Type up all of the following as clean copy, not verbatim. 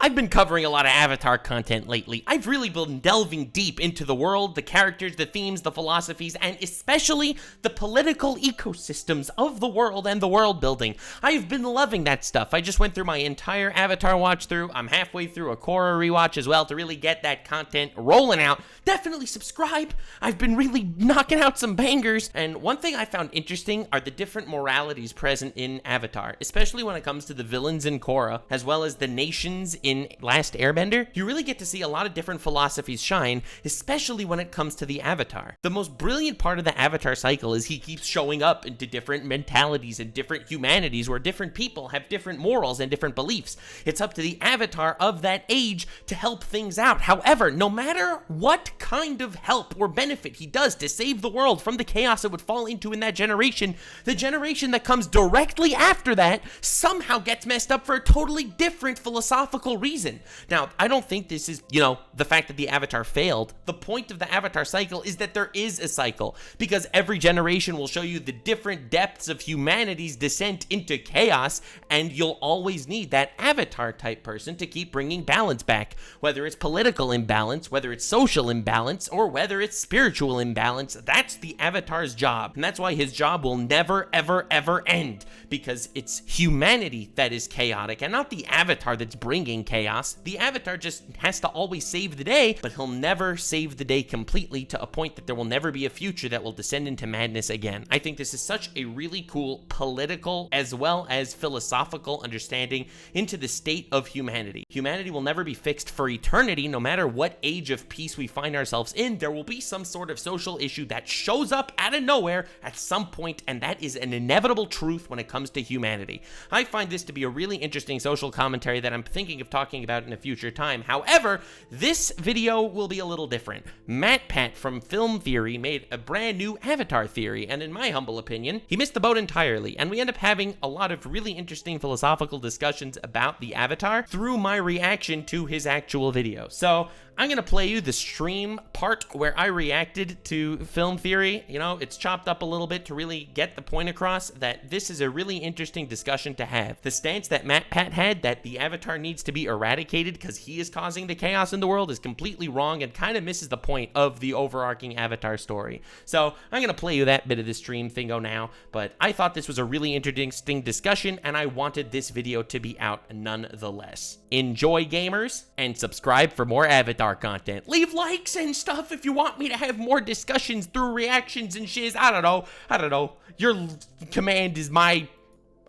I've been covering a lot of Avatar content lately. I've really been delving deep into the world, the characters, the themes, the philosophies, and especially the political ecosystems of the world and the world building. I've been loving that stuff. I just went through my entire Avatar watch through. I'm halfway through a Korra rewatch as well to really get that content rolling out. Definitely subscribe. I've been really knocking out some bangers. And one thing I found interesting are the different moralities present in Avatar, especially when it comes to the villains in Korra, as well as the nations in Last Airbender. You really get to see a lot of different philosophies shine, especially when it comes to the Avatar. The most brilliant part of the Avatar cycle is he keeps showing up into different mentalities and different humanities where different people have different morals and different beliefs. It's up to the Avatar of that age to help things out. However, no matter what kind of help or benefit he does to save the world from the chaos it would fall into in that generation, the generation that comes directly after that somehow gets messed up for a totally different philosophical reason. Now, I don't think this is, the fact that the Avatar failed. The point of the Avatar cycle is that there is a cycle, because every generation will show you the different depths of humanity's descent into chaos, and you'll always need that Avatar type person to keep bringing balance back, whether it's political imbalance, whether it's social imbalance, or whether it's spiritual imbalance. That's the Avatar's job, and that's why his job will never, ever, ever end, because it's humanity that is chaotic, and not the Avatar that's bringing chaos. The Avatar just has to always save the day, but he'll never save the day completely to a point that there will never be a future that will descend into madness again. I think this is such a really cool political as well as philosophical understanding into the state of humanity. Humanity will never be fixed for eternity. No matter what age of peace we find ourselves in, there will be some sort of social issue that shows up out of nowhere at some point, and that is an inevitable truth when it comes to humanity. I find this to be a really interesting social commentary that I'm thinking of talking about in a future time. However, this video will be a little different. MatPat from Film Theory made a brand new Avatar theory, and in my humble opinion, he missed the boat entirely, and we end up having a lot of really interesting philosophical discussions about the Avatar through my reaction to his actual video. So I'm gonna play you the stream part where I reacted to Film Theory. It's chopped up a little bit to really get the point across that this is a really interesting discussion to have. The stance that MatPat had, that the Avatar needs to be eradicated because he is causing the chaos in the world, is completely wrong and kind of misses the point of the overarching Avatar story. So I'm gonna play you that bit of the stream thingo now, but I thought this was a really interesting discussion, and I wanted this video to be out nonetheless. Enjoy, gamers, and subscribe for more Avatar content. Leave likes and stuff if you want me to have more discussions through reactions and shiz. I don't know. Your command is my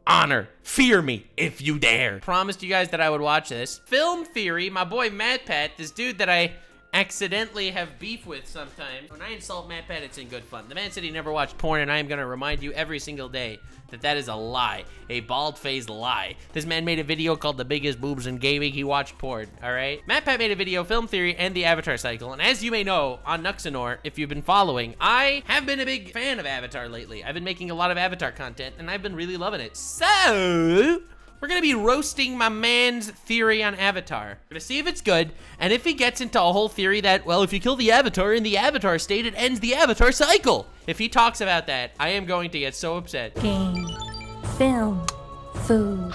honor. Fear me if you dare. Promised you guys that I would watch this. Film Theory, my boy MatPat, this dude that I accidentally have beef with sometimes. When I insult MatPat, it's in good fun. The man said he never watched porn, and I am gonna remind you every single day that that is a lie. A bald-faced lie. This man made a video called The Biggest Boobs in Gaming. He watched porn, alright? MatPat made a video, Film Theory, and the Avatar cycle, and as you may know, on Nuxanor, if you've been following, I have been a big fan of Avatar lately. I've been making a lot of Avatar content, and I've been really loving it. So we're gonna be roasting my man's theory on Avatar. We're gonna see if it's good, and if he gets into a whole theory that, well, if you kill the Avatar in the Avatar state, it ends the Avatar cycle. If he talks about that, I am going to get so upset. Game, film, food.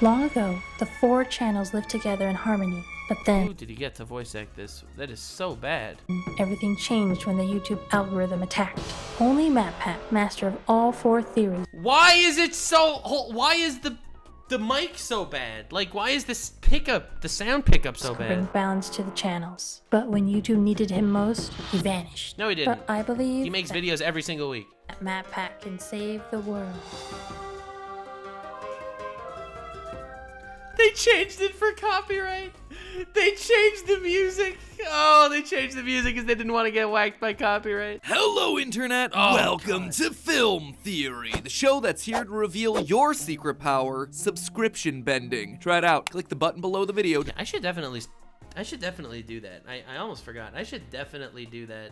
Long ago, the 4 channels lived together in harmony, but then Who did he get to voice act this? That is so bad. everything changed when the YouTube algorithm attacked. Only MatPat, master of all 4 theories, Why is it so, why is the mic so bad? Like, why is this pickup, the sound pickup so bring bad? balance to the channels. But when YouTube needed him most, he vanished. No, he didn't. But I believe He makes videos every single week. that MatPat can save the world. They changed it for copyright. They changed the music. Oh, they changed the music because they didn't want to get whacked by copyright. Hello, Internet! Welcome to Film Theory, the show that's here to reveal your secret power, subscription bending. Try it out. Click the button below the video. I should definitely do that. I almost forgot. I should definitely do that.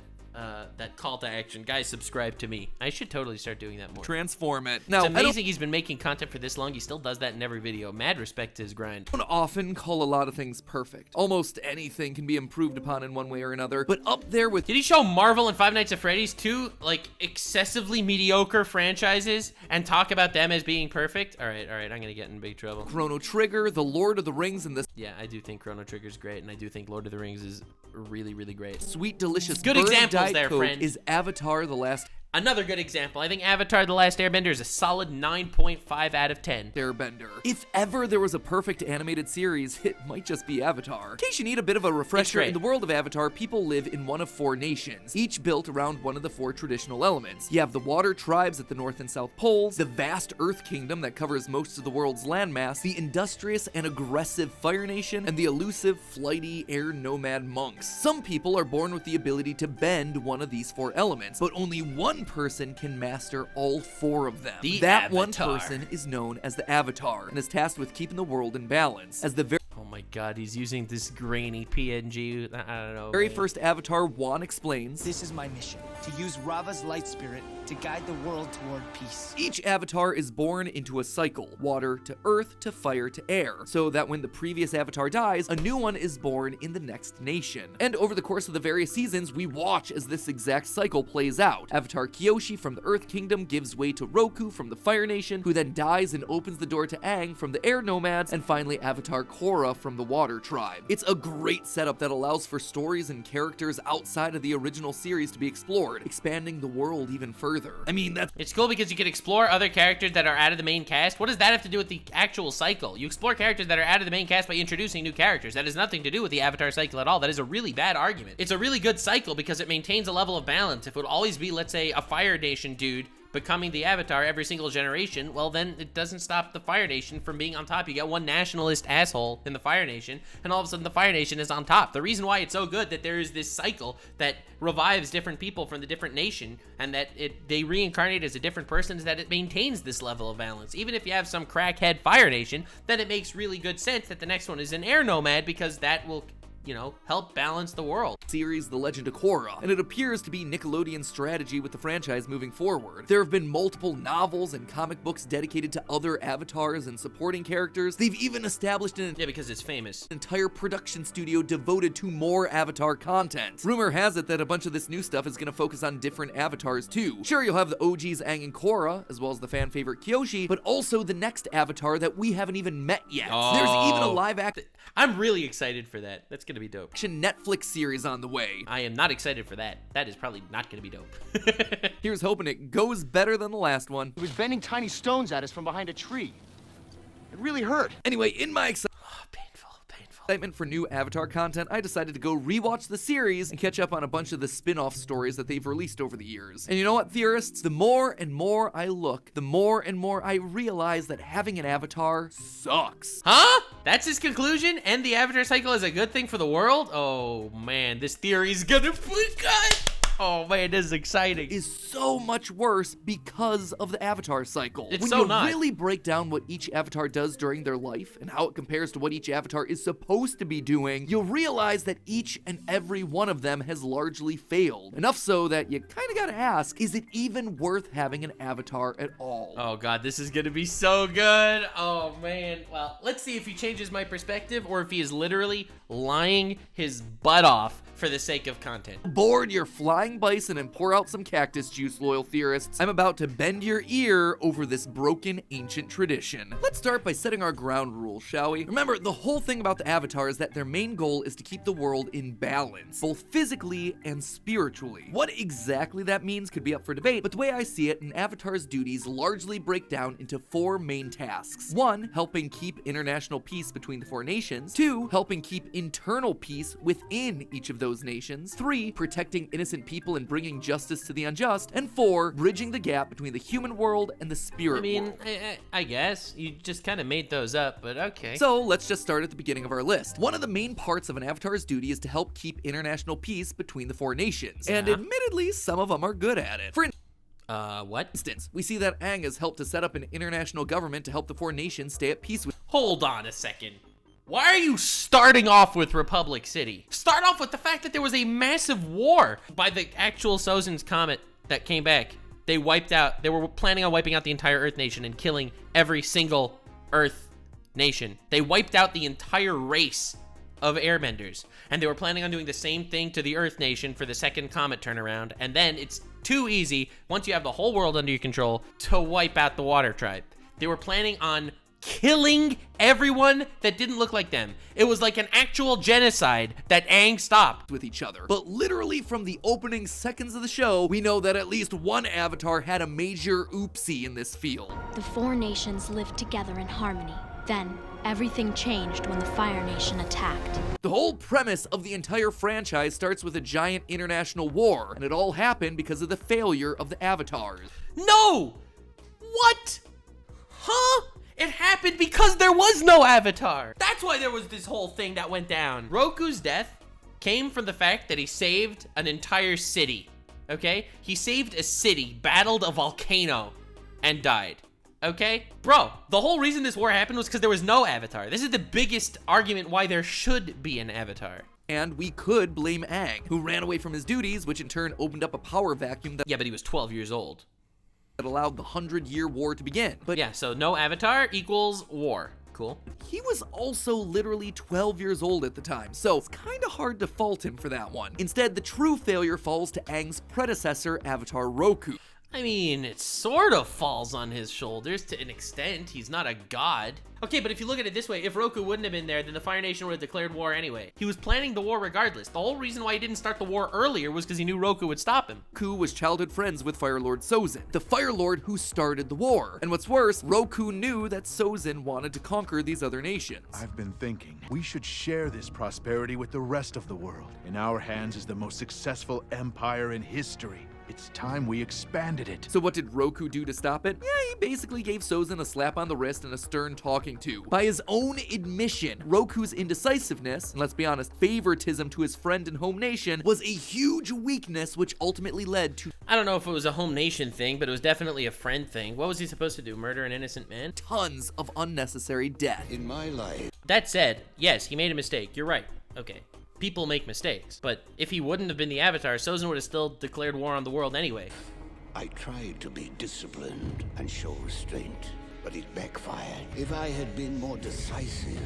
that call to action. Guys, subscribe to me. I should totally start doing that more. Transform it. Now, It's amazing he's been making content for this long. He still does that in every video. Mad respect to his grind. I don't often call a lot of things perfect. Almost anything can be improved upon in one way or another, but up there with... Did he show Marvel and Five Nights at Freddy's, two, like, excessively mediocre franchises, and talk about them as being perfect? All right, I'm gonna get in big trouble. Chrono Trigger, The Lord of the Rings, and the... Yeah, I do think Chrono Trigger's great, and I do think Lord of the Rings is really, really great. Sweet, delicious Good bird examples Diet there, Coke friend. is Avatar: The Last Another good example. I think Avatar: The Last Airbender is a solid 9.5 out of 10. Airbender. If ever there was a perfect animated series, it might just be Avatar. In case you need a bit of a refresher, in the world of Avatar, people live in one of 4 nations, each built around one of the 4 traditional elements. You have the water tribes at the North and South Poles, the vast Earth Kingdom that covers most of the world's landmass, the industrious and aggressive Fire Nation, and the elusive, flighty, air nomad monks. Some people are born with the ability to bend one of these 4 elements, but only one person can master all 4 of them. That one person is known as the Avatar and is tasked with keeping the world in balance. As the Oh my god, he's using this grainy PNG. I don't know. very first Avatar, Juan explains, "This is my mission, to use Rava's light spirit to guide the world toward peace." each Avatar is born into a cycle, water to earth to fire to air, so that when the previous Avatar dies, a new one is born in the next nation. And over the course of the various seasons, we watch as this exact cycle plays out. Avatar Kyoshi from the Earth Kingdom gives way to Roku from the Fire Nation, who then dies and opens the door to Aang from the Air Nomads, and finally Avatar Korra from the Water Tribe. It's a great setup that allows for stories and characters outside of the original series to be explored, expanding the world even further. I mean, that's... It's cool because you can explore other characters that are out of the main cast. What does that have to do with the actual cycle? You explore characters that are out of the main cast by introducing new characters. That has nothing to do with the Avatar cycle at all. That is a really bad argument. It's a really good cycle because it maintains a level of balance. If it would always be, let's say, a Fire Nation dude becoming the Avatar every single generation, well, then it doesn't stop the Fire Nation from being on top. You get one nationalist asshole in the Fire Nation, and all of a sudden the Fire Nation is on top. The reason why it's so good that there is this cycle that revives different people from the different nation, and that they reincarnate as a different person, is that it maintains this level of balance. Even if you have some crackhead Fire Nation, then it makes really good sense that the next one is an Air Nomad, because that will, you know, help balance the world. Series The Legend of Korra, and it appears to be Nickelodeon's strategy with the franchise moving forward. There have been multiple novels and comic books dedicated to other avatars and supporting characters. They've even established an because it's famous. entire production studio devoted to more Avatar content. Rumor has it that a bunch of this new stuff is going to focus on different avatars too. Sure, you'll have the OGs Aang and Korra, as well as the fan favorite Kyoshi, but also the next Avatar that we haven't even met yet. There's even a live action I'm really excited for that. That's gonna be dope. Netflix series on the way. I am not excited for that. That is probably not gonna be dope. Here's hoping it goes better than the last one. He was bending tiny stones at us from behind a tree. It really hurt. Anyway, in my excitement for new Avatar content, I decided to go rewatch the series and catch up on a bunch of the spin-off stories that they've released over the years. And you know what, theorists? The more and more I look, the more and more I realize that having an Avatar sucks. Huh? That's his conclusion? And the Avatar cycle is a good thing for the world? Oh man, this theory is gonna God. Oh man, this is exciting. Is so much worse because of the Avatar cycle. It's when so you not. really break down what each Avatar does during their life and how it compares to what each Avatar is supposed to be doing, you'll realize that each and every one of them has largely failed. Enough so that you kind of gotta ask, is it even worth having an Avatar at all? Oh god, this is gonna be so good. Oh man. Well, let's see if he changes my perspective or if he is literally lying his butt off for the sake of content. Board your flying bison and pour out some cactus juice, loyal theorists. I'm about to bend your ear over this broken ancient tradition. Let's start by setting our ground rules, shall we? Remember, the whole thing about the Avatar is that their main goal is to keep the world in balance, both physically and spiritually. What exactly that means could be up for debate, but the way I see it, an Avatar's duties largely break down into 4 main tasks. 1, helping keep international peace between the 4 nations. 2, helping keep internal peace within each of those nations. 3, protecting innocent people and bringing justice to the unjust. And 4, bridging the gap between the human world and the spirit I mean, world. I guess. You just kind of made those up, but okay. So let's just start at the beginning of our list. One of the main parts of an Avatar's duty is to help keep international peace between the 4 nations. And admittedly, some of them are good at it. For what? instance, we see that Aang has helped to set up an international government to help the 4 nations stay at peace with. Hold on a second. Why are you starting off with Republic City? Start off with the fact that there was a massive war by the actual Sozin's comet that came back. They were planning on wiping out the entire Earth nation and killing every single Earth nation. They wiped out the entire race of Airbenders. And they were planning on doing the same thing to the Earth nation for the second comet turnaround. And then it's too easy, once you have the whole world under your control, to wipe out the water tribe. They were planning on killing everyone that didn't look like them. It was like an actual genocide that Aang stopped. With each other. But literally from the opening seconds of the show, we know that at least one avatar had a major oopsie in this field. The four nations lived together in harmony. Then, everything changed when the Fire Nation attacked. The whole premise of the entire franchise starts with a giant international war, and it all happened because of the failure of the avatars. No! What? Huh? It happened because there was no avatar. That's why there was this whole thing that went down. Roku's death came from the fact that he saved an entire city, okay? He saved a city, battled a volcano, and died, okay? Bro, the whole reason this war happened was because there was no avatar. This is the biggest argument why there should be an avatar. And we could blame Aang, who ran away from his duties, which in turn opened up a power vacuum that Yeah, but he was 12 years old. allowed the 100-year war to begin. But Yeah, so no avatar equals war. Cool. he was also literally 12 years old at the time, so it's kinda hard to fault him for that one. Instead, the true failure falls to Aang's predecessor, Avatar Roku. I mean, it sort of falls on his shoulders to an extent. He's not a god. Okay, but if you look at it this way, if Roku wouldn't have been there, then the Fire Nation would have declared war anyway. He was planning the war regardless. The whole reason why he didn't start the war earlier was because he knew Roku would stop him. Roku was childhood friends with Fire Lord Sozin, the Fire Lord who started the war. And what's worse, Roku knew that Sozin wanted to conquer these other nations. I've been thinking, we should share this prosperity with the rest of the world. In our hands is the most successful empire in history. It's time we expanded it. So what did Roku do to stop it? Yeah, he basically gave Sozin a slap on the wrist and a stern talking to. By his own admission, Roku's indecisiveness, and let's be honest, favoritism to his friend and home nation, was a huge weakness which ultimately led to I don't know if it was a home nation thing, but it was definitely a friend thing. What was he supposed to do, murder an innocent man? tons of unnecessary death. In my life, That said, yes, he made a mistake. You're right. Okay. People make mistakes. But if he wouldn't have been the Avatar, Sozin would have still declared war on the world anyway. I tried to be disciplined and show restraint, but it backfired. If I had been more decisive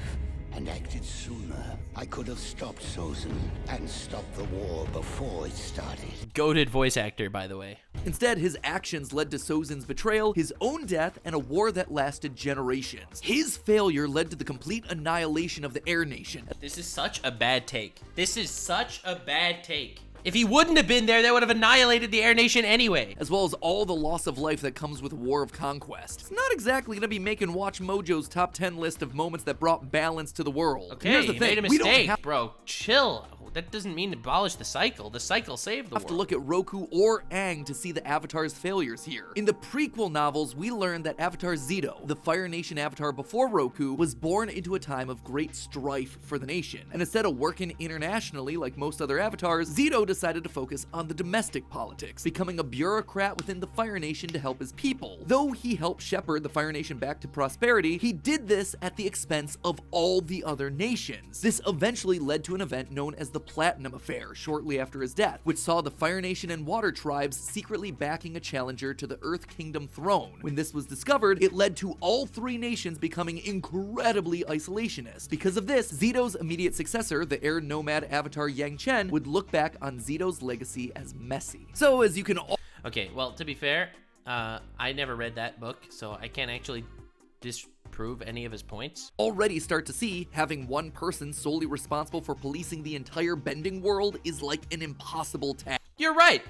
and acted sooner, I could have stopped Sozin and stopped the war before it started. Goated voice actor, by the way. Instead, his actions led to Sozin's betrayal, his own death, and a war that lasted generations. His failure led to the complete annihilation of the Air Nation. This is such a bad take. This is such a bad take. If he wouldn't have been there, they would have annihilated the Air Nation anyway. As well as all the loss of life that comes with a war of conquest. It's not exactly gonna be making Watch Mojo's top 10 list of moments that brought balance to the world. Okay, Here's the you thing, made a we don't mistake, bro. Chill. That doesn't mean abolish the cycle. The cycle saved the have world. to look at Roku or Aang to see the Avatar's failures here. In the prequel novels, we learned that Avatar Zito, the Fire Nation Avatar before Roku, was born into a time of great strife for the nation. And instead of working internationally like most other Avatars, Zito decided to focus on the domestic politics, becoming a bureaucrat within the Fire Nation to help his people. Though he helped shepherd the Fire Nation back to prosperity, he did this at the expense of all the other nations. This eventually led to an event known as the Platinum Affair shortly after his death, which saw the Fire Nation and Water Tribes secretly backing a challenger to the Earth Kingdom throne. When this was discovered, it led to all three nations becoming incredibly isolationist. Because of this, Zito's immediate successor, the air nomad Avatar Yang Chen, would look back on Zito's legacy as messy. So as you can all Okay, well, to be fair, I never read that book, so I can't actually disprove any of his points. already start to see, having one person solely responsible for policing the entire bending world is like an impossible task. You're right.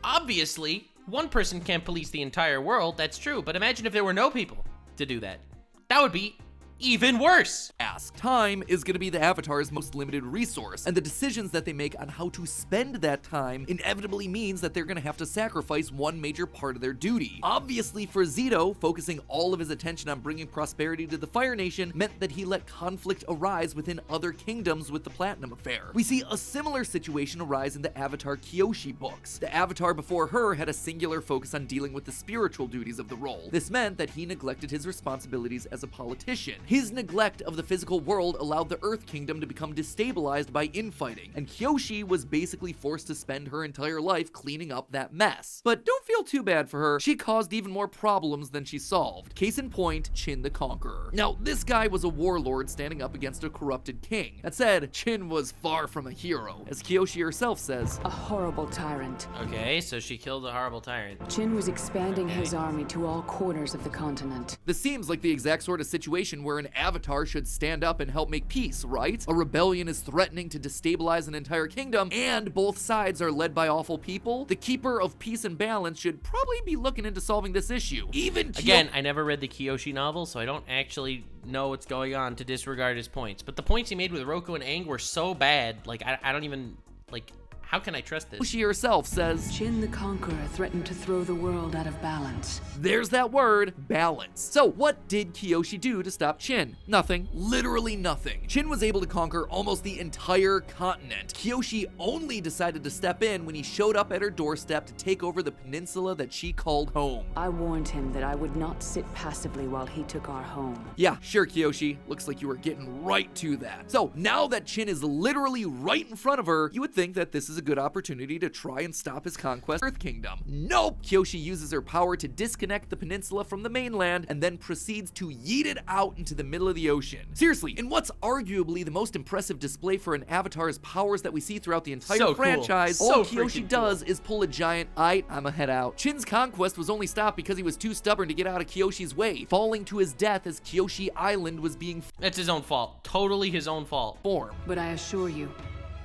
Obviously, one person can't police the entire world, that's true, but imagine if there were no people to do that. That would be even worse. Time is going to be the Avatar's most limited resource, and the decisions that they make on how to spend that time inevitably means that they're going to have to sacrifice one major part of their duty. Obviously for Zito, focusing all of his attention on bringing prosperity to the Fire Nation meant that he let conflict arise within other kingdoms with the Platinum Affair. We see a similar situation arise in the Avatar Kyoshi books. The Avatar before her had a singular focus on dealing with the spiritual duties of the role. This meant that he neglected his responsibilities as a politician. His neglect of the physical world allowed the Earth Kingdom to become destabilized by infighting, and Kyoshi was basically forced to spend her entire life cleaning up that mess. But don't feel too bad for her, she caused even more problems than she solved. Case in point, Qin the Conqueror. Now, this guy was a warlord standing up against a corrupted king. That said, Qin was far from a hero. As Kyoshi herself says, a horrible tyrant. Okay, so she killed a horrible tyrant. Qin was expanding his army to all corners of the continent. This seems like the exact sort of situation where an avatar should stand up and help make peace, right? A rebellion is threatening to destabilize an entire kingdom, and both sides are led by awful people. The keeper of peace and balance should probably be looking into solving this issue. Again, I never read the Kyoshi novel, so I don't actually know what's going on to disregard his points. But the points he made with Roku and Aang were so bad, like, I don't even, like, how can I trust this? She herself says, Qin the Conqueror threatened to throw the world out of balance. There's that word, balance. So what did Kyoshi do to stop Qin? Nothing. Literally nothing. Qin was able to conquer almost the entire continent. Kyoshi only decided to step in when he showed up at her doorstep to take over the peninsula that she called home. I warned him that I would not sit passively while he took our home. Yeah, sure, Kyoshi. Looks like you were getting right to that. So now that Qin is literally right in front of her, you would think that this is a good opportunity to try and stop his conquest of Earth Kingdom. Nope! Kyoshi uses her power to disconnect the peninsula from the mainland and then proceeds to yeet it out into the middle of the ocean. Seriously, in what's arguably the most impressive display for an avatar's powers that we see throughout the entire franchise, all Kyoshi does is pull a giant, I'ma head out. Qin's conquest was only stopped because he was too stubborn to get out of Kyoshi's way, falling to his death as Kyoshi Island was being That's his own fault. Totally his own fault. formed. But I assure you,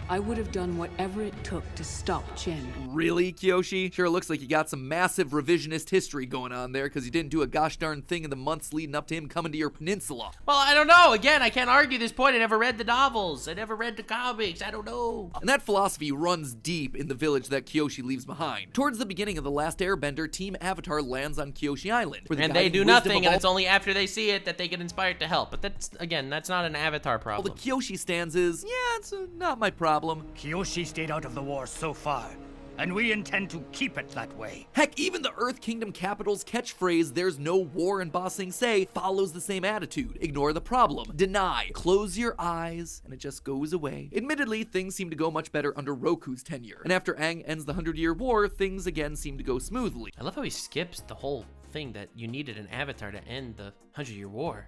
I would have done whatever it took to stop Qin. Really, Kyoshi? Sure looks like you got some massive revisionist history going on there because you didn't do a gosh darn thing in the months leading up to him coming to your peninsula. Well, I don't know. Again, I can't argue this point. I never read the novels. I never read the comics. I don't know. And that philosophy runs deep in the village that Kyoshi leaves behind. Towards the beginning of The Last Airbender, Team Avatar lands on Kyoshi Island. And they do nothing, and it's only after they see it that they get inspired to help. But that's, again, that's not an Avatar problem. All the Kyoshi stance is, yeah, it's not my problem. Kyoshi stayed out of the war so far, and we intend to keep it that way. Heck, even the Earth Kingdom capital's catchphrase, "There's no war in Ba Sing Se," follows the same attitude. Ignore the problem. Deny. Close your eyes, and it just goes away. Admittedly, things seem to go much better under Roku's tenure. And after Aang ends the 100-Year War, things again seem to go smoothly. I love how he skips the whole thing that you needed an Avatar to end the 100-Year War.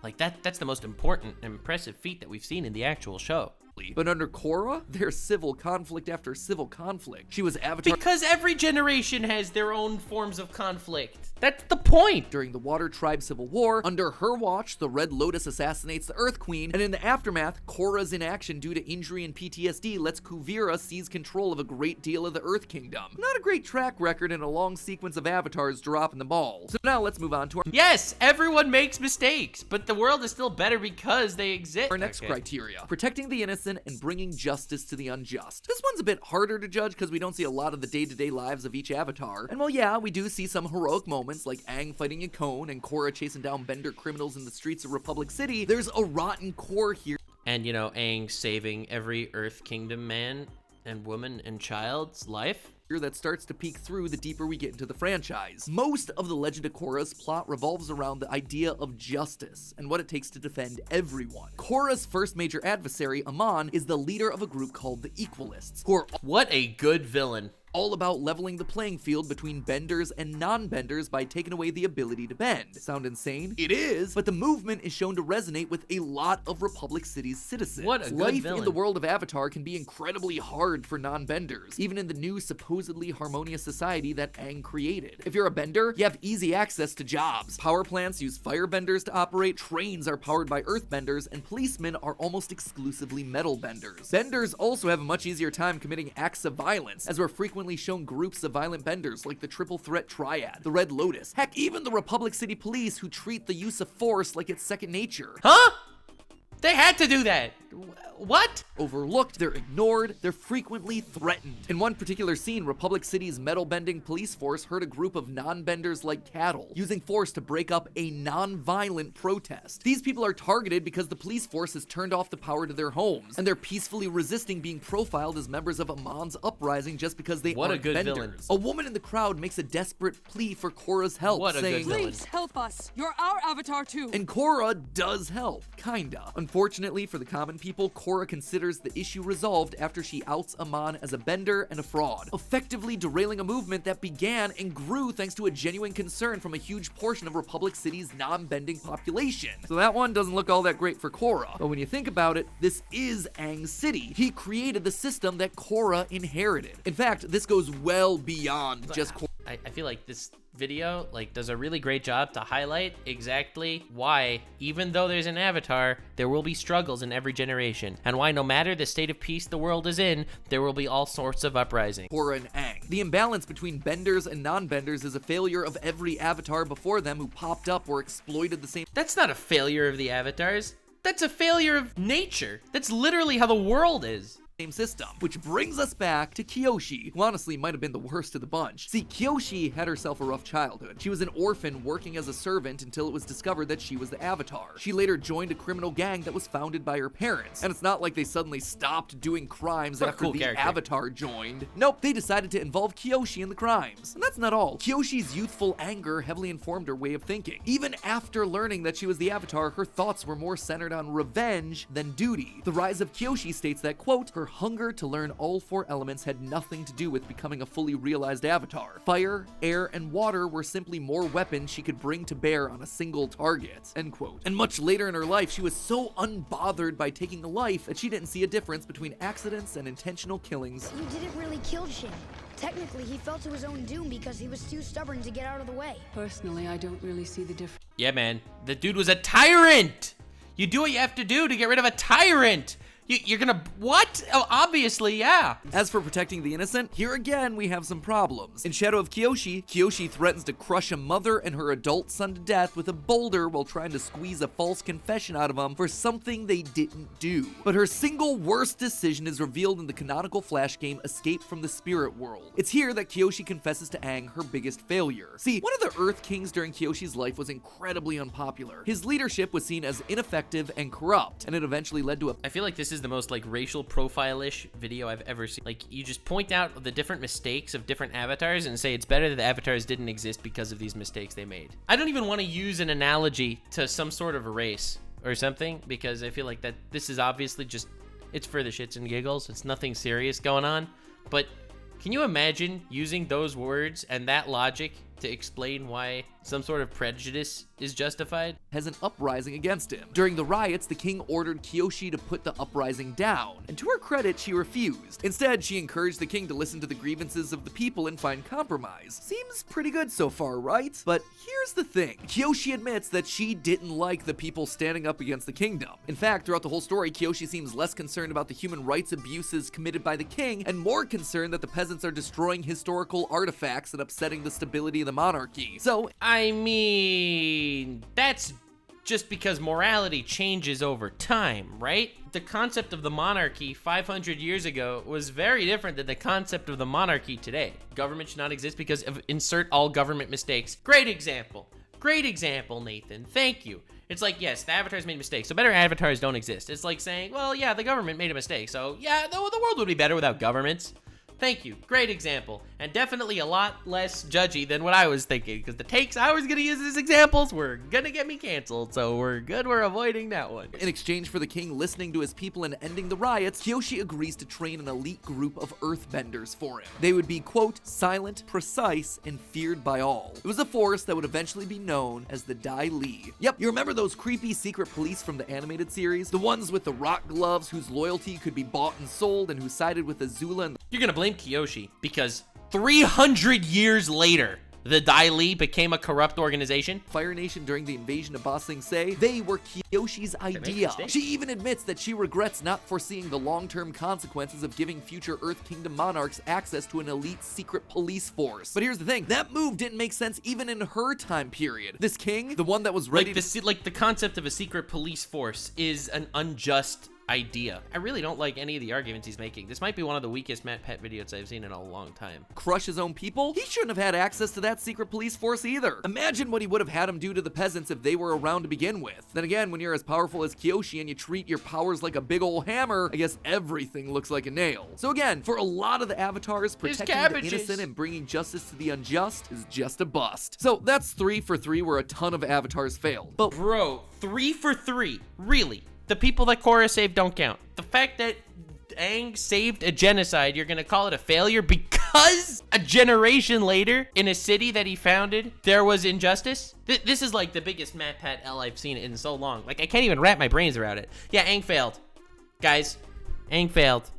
Like, that's the most important and impressive feat that we've seen in the actual show. But under Korra, there's civil conflict after civil conflict. She was Avatar because every generation has their own forms of conflict. That's the point. During the Water Tribe Civil War, under her watch, the Red Lotus assassinates the Earth Queen, and in the aftermath, Korra's inaction due to injury and PTSD lets Kuvira seize control of a great deal of the Earth Kingdom. Not a great track record in a long sequence of avatars dropping the ball. So now let's move on to our Yes, everyone makes mistakes, but the world is still better because they exist. Our next criteria: protecting the innocent and bringing justice to the unjust. This one's a bit harder to judge because we don't see a lot of the day-to-day lives of each avatar. And while yeah, we do see some heroic moments like Aang fighting a cone and Korra chasing down Bender criminals in the streets of Republic City, there's a rotten core here. And you know, Aang saving every Earth Kingdom man and woman and child's life that starts to peek through the deeper we get into the franchise. Most of the Legend of Korra's plot revolves around the idea of justice and what it takes to defend everyone. Korra's first major adversary, Amon, is the leader of a group called the Equalists, who are what a good villain. All about leveling the playing field between benders and non-benders by taking away the ability to bend. Sound insane? It is, but the movement is shown to resonate with a lot of Republic City's citizens. What a good Life villain. in the world of Avatar can be incredibly hard for non-benders, even in the new supposedly harmonious society that Aang created. If you're a bender, you have easy access to jobs. Power plants use firebenders to operate, trains are powered by earthbenders, and policemen are almost exclusively metal benders. Benders also have a much easier time committing acts of violence, as we're frequently shown groups of violent benders like the Triple Threat Triad, the Red Lotus, heck, even the Republic City Police, who treat the use of force like it's second nature. Huh? They had to do that. What? Overlooked, they're ignored, they're frequently threatened. In one particular scene, Republic City's metal-bending police force herd a group of non-benders like cattle, using force to break up a non-violent protest. These people are targeted because the police force has turned off the power to their homes, and they're peacefully resisting being profiled as members of Amon's uprising just because they aren't benders. Villain. A woman in the crowd makes a desperate plea for Korra's help, saying, "Please help us. You're our avatar too." And Korra does help, kinda. Unfortunately for the common people, Korra considers the issue resolved after she outs Amon as a bender and a fraud, effectively derailing a movement that began and grew thanks to a genuine concern from a huge portion of Republic City's non-bending population. So that one doesn't look all that great for Korra. But when you think about it, this is Aang's city. He created the system that Korra inherited. In fact, this goes well beyond just Korra. I feel like this video does a really great job to highlight exactly why, even though there's an avatar, there will be struggles in every generation, and why no matter the state of peace the world is in, there will be all sorts of uprising. Korra and Aang. The imbalance between benders and non-benders is a failure of every avatar before them who popped up or exploited the same. That's not a failure of the avatars. That's a failure of nature. That's literally how the world is. System, which brings us back to Kyoshi, who honestly might have been the worst of the bunch. See, Kyoshi had herself a rough childhood. She was an orphan working as a servant until it was discovered that she was the Avatar. She later joined a criminal gang that was founded by her parents, and it's not like they suddenly stopped doing crimes after the Avatar joined. Nope, they decided to involve Kyoshi in the crimes. And that's not all. Kyoshi's youthful anger heavily informed her way of thinking. Even after learning that she was the Avatar, her thoughts were more centered on revenge than duty. The Rise of Kyoshi states that, quote, her hunger to learn all four elements had nothing to do with becoming a fully realized avatar. Fire, air, and water were simply more weapons she could bring to bear on a single target, end quote. And much later in her life, she was so unbothered by taking a life that she didn't see a difference between accidents and intentional killings. You didn't really kill Shin. Technically, he fell to his own doom because he was too stubborn to get out of the way. Personally, I don't really see the difference. Yeah, man. The dude was a tyrant! You do what you have to do to get rid of a tyrant! You're gonna, what? Oh, obviously, yeah. As for protecting the innocent, here again we have some problems. In Shadow of Kyoshi, Kyoshi threatens to crush a mother and her adult son to death with a boulder while trying to squeeze a false confession out of them for something they didn't do. But her single worst decision is revealed in the canonical Flash game Escape from the Spirit World. It's here that Kyoshi confesses to Aang her biggest failure. See, one of the Earth Kings during Kyoshi's life was incredibly unpopular. His leadership was seen as ineffective and corrupt, and it eventually led to a— I feel like this is the most racial profile-ish video I've ever seen. You just point out the different mistakes of different avatars and say it's better that the avatars didn't exist because of these mistakes they made. I don't even want to use an analogy to some sort of a race or something, because I feel like that this is obviously just, it's for the shits and giggles. It's nothing serious going on. But can you imagine using those words and that logic to explain why some sort of prejudice is justified? Has an uprising against him. During the riots, the king ordered Kyoshi to put the uprising down, and to her credit, she refused. Instead, she encouraged the king to listen to the grievances of the people and find compromise. Seems pretty good so far, right? But here's the thing. Kyoshi admits that she didn't like the people standing up against the kingdom. In fact, throughout the whole story, Kyoshi seems less concerned about the human rights abuses committed by the king, and more concerned that the peasants are destroying historical artifacts and upsetting the stability of the monarchy. So, I mean, that's just because morality changes over time, right? The concept of the monarchy 500 years ago was very different than the concept of the monarchy today. Government should not exist because of insert all government mistakes. Great example. Great example, Nathan. Thank you. It's like, yes, the avatars made mistakes, so better avatars don't exist. It's like saying, well, yeah, the government made a mistake, so yeah, the world would be better without governments. Thank you. Great example. And definitely a lot less judgy than what I was thinking, because the takes I was going to use as examples were going to get me canceled, so we're good we're avoiding that one. In exchange for the king listening to his people and ending the riots, Kyoshi agrees to train an elite group of earthbenders for him. They would be, quote, silent, precise, and feared by all. It was a force that would eventually be known as the Dai Li. Yep, you remember those creepy secret police from the animated series? The ones with the rock gloves whose loyalty could be bought and sold and who sided with Azula and— You're gonna blame Kyoshi because 300 years later, the Dai Li became a corrupt organization. Fire Nation during the invasion of Ba Sing Se, they were Kyoshi's idea. She even admits that she regrets not foreseeing the long-term consequences of giving future Earth Kingdom monarchs access to an elite secret police force. But here's the thing, that move didn't make sense even in her time period. This king, the one that was ready the concept of a secret police force is an unjust idea. I really don't like any of the arguments he's making. This might be one of the weakest MatPat videos I've seen in a long time. Crush his own people? He shouldn't have had access to that secret police force either. Imagine what he would have had him do to the peasants if they were around to begin with. Then again, when you're as powerful as Kyoshi and you treat your powers like a big ol' hammer, I guess everything looks like a nail. So again, for a lot of the avatars, protecting the innocent and bringing justice to the unjust is just a bust. So that's 3 for 3 where a ton of avatars failed. But bro, 3 for 3, really? The people that Korra saved don't count. The fact that Aang saved a genocide, you're gonna call it a failure because a generation later, in a city that he founded, there was injustice? This is like the biggest MatPat L I've seen in so long. Like, I can't even wrap my brains around it. Yeah, Aang failed. Guys, Aang failed.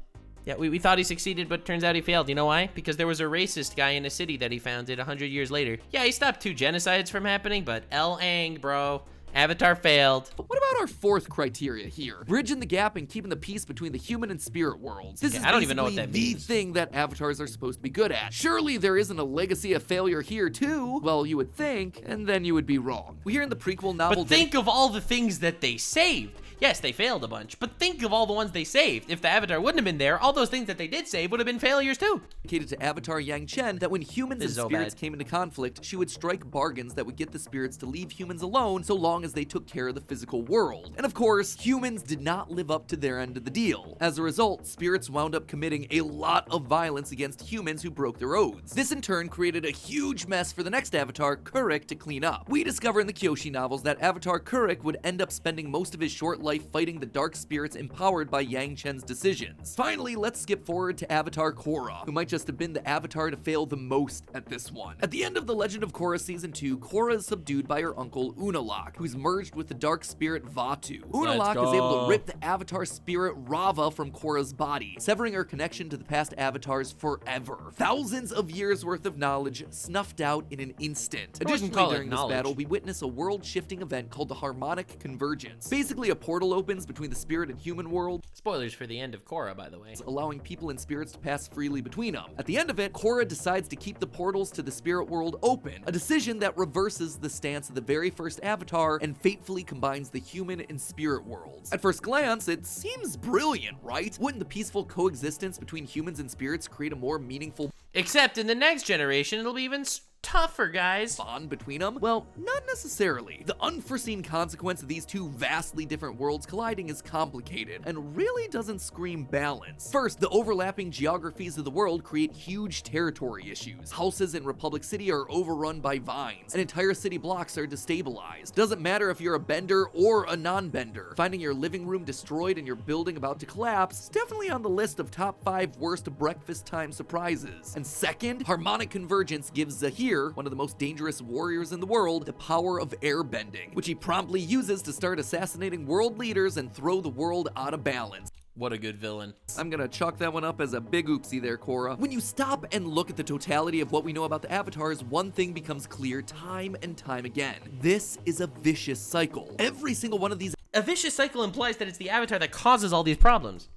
Yeah, we thought he succeeded, but turns out he failed. You know why? Because there was a racist guy in a city that he founded 100 years later. Yeah, he stopped 2 genocides from happening, but L. Aang, bro. Avatar failed. But what about our 4th criteria here? Bridging the gap and keeping the peace between the human and spirit worlds. This is I don't even know what that means. The thing that avatars are supposed to be good at. Surely there isn't a legacy of failure here too? Well, you would think, and then you would be wrong. We hear in the prequel novel. But think of all the things that they saved. Yes, they failed a bunch, but think of all the ones they saved. If the Avatar wouldn't have been there, all those things that they did save would have been failures too. Dedicated to Avatar Yang Chen that when humans and spirits came into conflict, she would strike bargains that would get the spirits to leave humans alone so long as they took care of the physical world. And of course, humans did not live up to their end of the deal. As a result, spirits wound up committing a lot of violence against humans who broke their oaths. This in turn created a huge mess for the next Avatar, Kuruk, to clean up. We discover in the Kyoshi novels that Avatar Kuruk would end up spending most of his short life fighting the dark spirits empowered by Yang Chen's decisions. Finally, let's skip forward to Avatar Korra, who might just have been the Avatar to fail the most at this one. At the end of The Legend of Korra Season 2, Korra is subdued by her uncle Unalaq, who's merged with the dark spirit Vtube. Unalaq is able to rip the Avatar spirit Rava from Korra's body, severing her connection to the past Avatars forever. Thousands of years worth of knowledge snuffed out in an instant. Additionally, during this battle, we witness a world-shifting event called the Harmonic Convergence. Basically, a portal opens between the spirit and human world. Spoilers for the end of Korra, by the way. Allowing people and spirits to pass freely between them. At the end of it, Korra decides to keep the portals to the spirit world open, a decision that reverses the stance of the very first Avatar and fatefully combines the human and spirit worlds. At first glance, it seems brilliant, right? Wouldn't the peaceful coexistence between humans and spirits create a more meaningful Except in the next generation, it'll be even tougher, guys. Bond between them? Well, not necessarily. The unforeseen consequence of these two vastly different worlds colliding is complicated and really doesn't scream balance. First, the overlapping geographies of the world create huge territory issues. Houses in Republic City are overrun by vines, and entire city blocks are destabilized. Doesn't matter if you're a bender or a non-bender. Finding your living room destroyed and your building about to collapse is definitely on the list of top 5 worst breakfast time surprises. And second, harmonic convergence gives Zahir, one of the most dangerous warriors in the world, the power of airbending, which he promptly uses to start assassinating world leaders and throw the world out of balance. What a good villain. I'm gonna chalk that one up as a big oopsie there, Korra. When you stop and look at the totality of what we know about the Avatars, one thing becomes clear time and time again. This is a vicious cycle. Every single one of these— A vicious cycle implies that it's the Avatar that causes all these problems.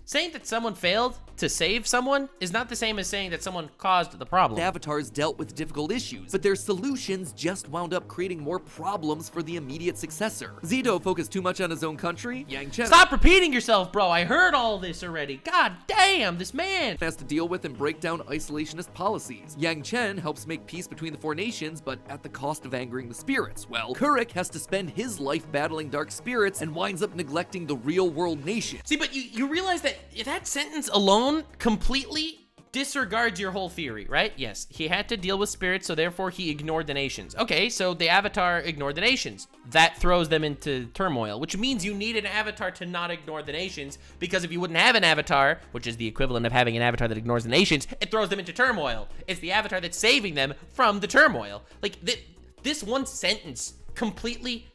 Saying that someone failed to save someone is not the same as saying that someone caused the problem. Avatars dealt with difficult issues, but their solutions just wound up creating more problems for the immediate successor. Zito focused too much on his own country. Yang Chen— Stop repeating yourself, bro. I heard all this already. God damn, this man has to deal with and break down isolationist policies. Yang Chen helps make peace between the 4 nations, but at the cost of angering the spirits. Well, Kuruk has to spend his life battling dark spirits and winds up neglecting the real world nation. See, but you realize that sentence alone completely disregards your whole theory, right? Yes, he had to deal with spirits, so therefore he ignored the nations. Okay, so the Avatar ignored the nations. That throws them into turmoil, which means you need an Avatar to not ignore the nations, because if you wouldn't have an Avatar, which is the equivalent of having an Avatar that ignores the nations, it throws them into turmoil. It's the Avatar that's saving them from the turmoil. Like, this one sentence completely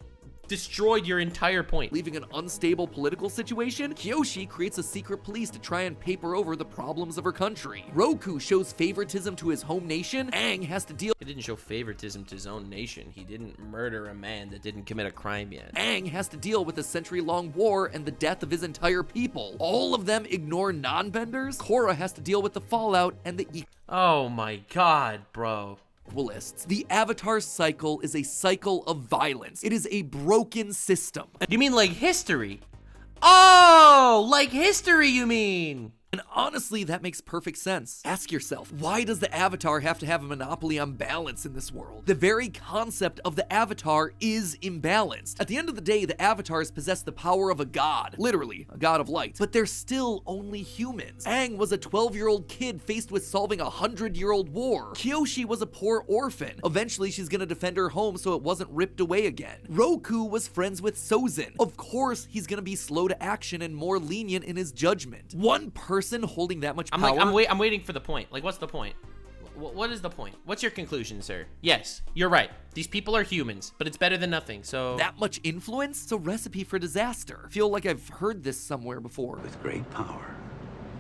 destroyed your entire point. Leaving an unstable political situation, Kyoshi creates a secret police to try and paper over the problems of her country. Roku shows favoritism to his home nation. Aang has to deal— He didn't show favoritism to his own nation. He didn't murder a man that didn't commit a crime yet. Aang has to deal with a century-long war and the death of his entire people. All of them ignore non-benders. Korra has to deal with the fallout and the— Oh my god, bro. The Avatar cycle is a cycle of violence. It is a broken system. You mean like history? Oh, like history, you mean? And honestly, that makes perfect sense. Ask yourself, why does the Avatar have to have a monopoly on balance in this world? The very concept of the Avatar is imbalanced. At the end of the day, the Avatars possess the power of a god, literally, a god of light, but they're still only humans. Aang was a 12-year-old kid faced with solving a 100-year-old war. Kyoshi was a poor orphan. Eventually, she's gonna defend her home so it wasn't ripped away again. Roku was friends with Sozin. Of course, he's gonna be slow to action and more lenient in his judgment. One person holding that much power. I'm waiting for the point. Like, what's the point? What is the point? What's your conclusion, sir? Yes, you're right. These people are humans, but it's better than nothing, so... That much influence? It's a recipe for disaster. I feel like I've heard this somewhere before. With great power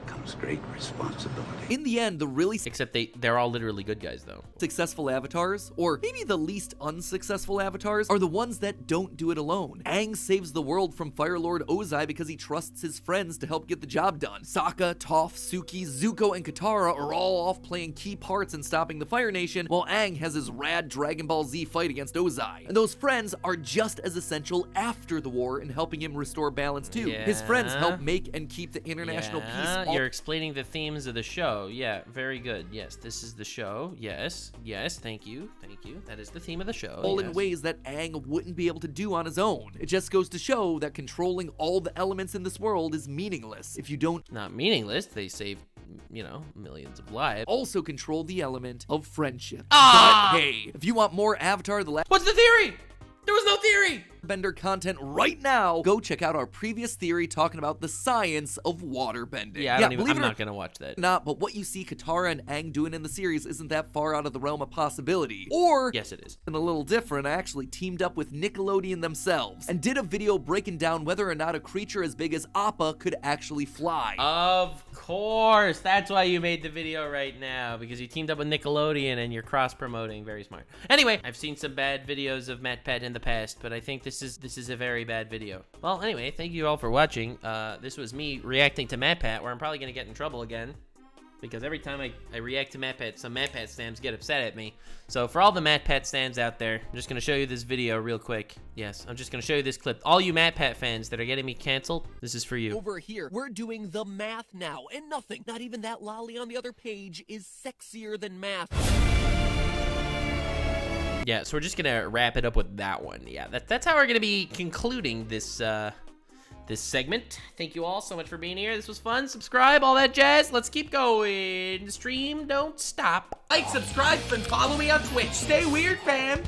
comes great responsibility. In the end, the really... Except they're all literally good guys, though. Successful avatars, or maybe the least unsuccessful avatars, are the ones that don't do it alone. Aang saves the world from Fire Lord Ozai because he trusts his friends to help get the job done. Sokka, Toph, Suki, Zuko, and Katara are all off playing key parts in stopping the Fire Nation, while Aang has his rad Dragon Ball Z fight against Ozai. And those friends are just as essential after the war in helping him restore balance too. Yeah. His friends help make and keep the international peace. You're explaining the themes of the show. Yeah, very good. Yes, this is the show. Yes, thank you. That is the theme of the show. All in ways that Aang wouldn't be able to do on his own. It just goes to show that controlling all the elements in this world is meaningless if you don't... Not meaningless, they save, you know, millions of lives. Also control the element of friendship. Ah! But hey, if you want more Avatar The Last... What's the theory? There was no theory! Bender content right now, go check out our previous theory talking about the science of water bending. Yeah, I'm not gonna watch that. But what you see Katara and Aang doing in the series isn't that far out of the realm of possibility. Or, yes, it is. And a little different, I actually teamed up with Nickelodeon themselves and did a video breaking down whether or not a creature as big as Appa could actually fly. Of course, that's why you made the video right now, because you teamed up with Nickelodeon and you're cross-promoting. Very smart. Anyway, I've seen some bad videos of MatPat in the past, but I think this is a very bad video. Well, anyway, thank you all for watching. This was me reacting to MatPat, where I'm probably gonna get in trouble again, because every time I react to MatPat, some MatPat stands get upset at me. So for all the MatPat stands out there, I'm just gonna show you this video real quick. Yes, I'm just gonna show you this clip. All you MatPat fans that are getting me canceled, this is for you. Over here, we're doing the math now, and nothing, not even that lolly on the other page, is sexier than math. Yeah, so we're just gonna wrap it up with that one. Yeah, that's how we're gonna be concluding this this segment. Thank you all so much for being here. This was fun. Subscribe, all that jazz. Let's keep going. Stream, don't stop. Like, subscribe, and follow me on Twitch. Stay weird, fam.